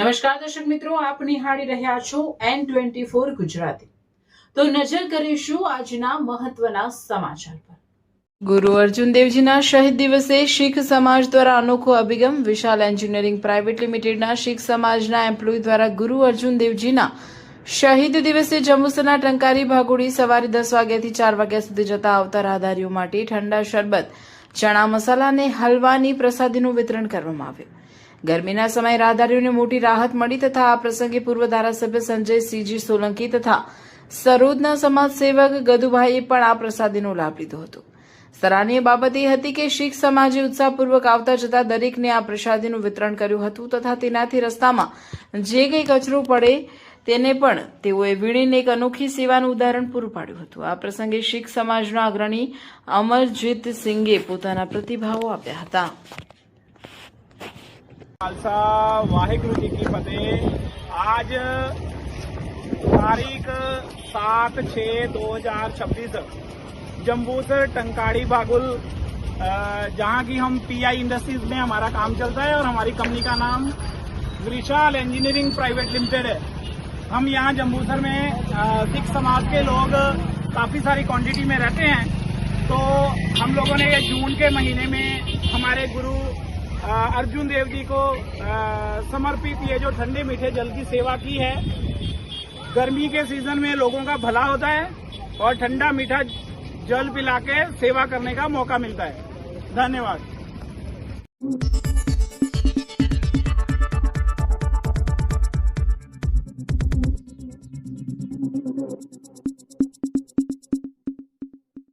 નમસ્કાર દર્શક મિત્રો, આપ નિહાળી રહ્યા છો N24 ગુજરાતી। તો નજર કરીશું આજના મહત્વના સમાચાર પર। ગુરુ અર્જુન દેવજીના શહીદ દિવસે શીખ સમાજ દ્વારા અનોખો અભિગમ। વિશાલ એન્જિનિયરિંગ પ્રાઇવેટ લિમિટેડના શીખ સમાજના એમ્પ્લોય દ્વારા ગુરુ અર્જુન દેવજીના શહીદ દિવસે જંબુસરના ટંકારી ભાગોળી સવારે 10 વાગ્યાથી 4 વાગ્યા સુધી જતા આવતા રાહદારીઓ માટે ઠંડા શરબત, ચણા મસાલા અને હલવાની પ્રસાદીનું વિતરણ કરવામાં આવ્યું। ગરમીના સમયે રાહદારીઓને મોટી રાહત મળી તથા આ પ્રસંગે પૂર્વ ધારાસભ્ય સંજય સિંહજી સોલંકી તથા સરોદના સમાજસેવક ગદુભાઈએ પણ આ પ્રસાદીનો લાભ લીધો હતો। સરાહનીય બાબત એ હતી કે શીખ સમાજે ઉત્સાહપૂર્વક આવતા જતા દરેકને આ પ્રસાદીનું વિતરણ કર્યું હતું તથા તેનાથી રસ્તામાં જે કંઈ કચરો પડે તેને પણ તેઓએ વીણીને એક અનોખી સેવાનું ઉદાહરણ પૂરું પાડ્યું હતું। આ પ્રસંગે શીખ સમાજના અગ્રણી અમરજીત સિંઘે પોતાના પ્રતિભાવો આપ્યા હતા। खालसा वाहिगुरु जी की फतेह। आज तारीख 7/6/2026 जम्बूसर टंकाड़ी बागुल जहां की हम पीआई इंडस्ट्रीज में हमारा काम चलता है और हमारी कंपनी का नाम विशाल इंजीनियरिंग प्राइवेट लिमिटेड है। हम यहाँ जम्बूसर में सिख समाज के लोग काफ़ी सारी क्वांटिटी में रहते हैं, तो हम लोगों ने ये जून के महीने में हमारे गुरु अर्जुन देव जी को समर्पित ये जो ठंडे मीठे जल की सेवा की है। गर्मी के सीजन में लोगों का भला होता है और ठंडा मीठा जल पिला के सेवा करने का मौका मिलता है। धन्यवाद।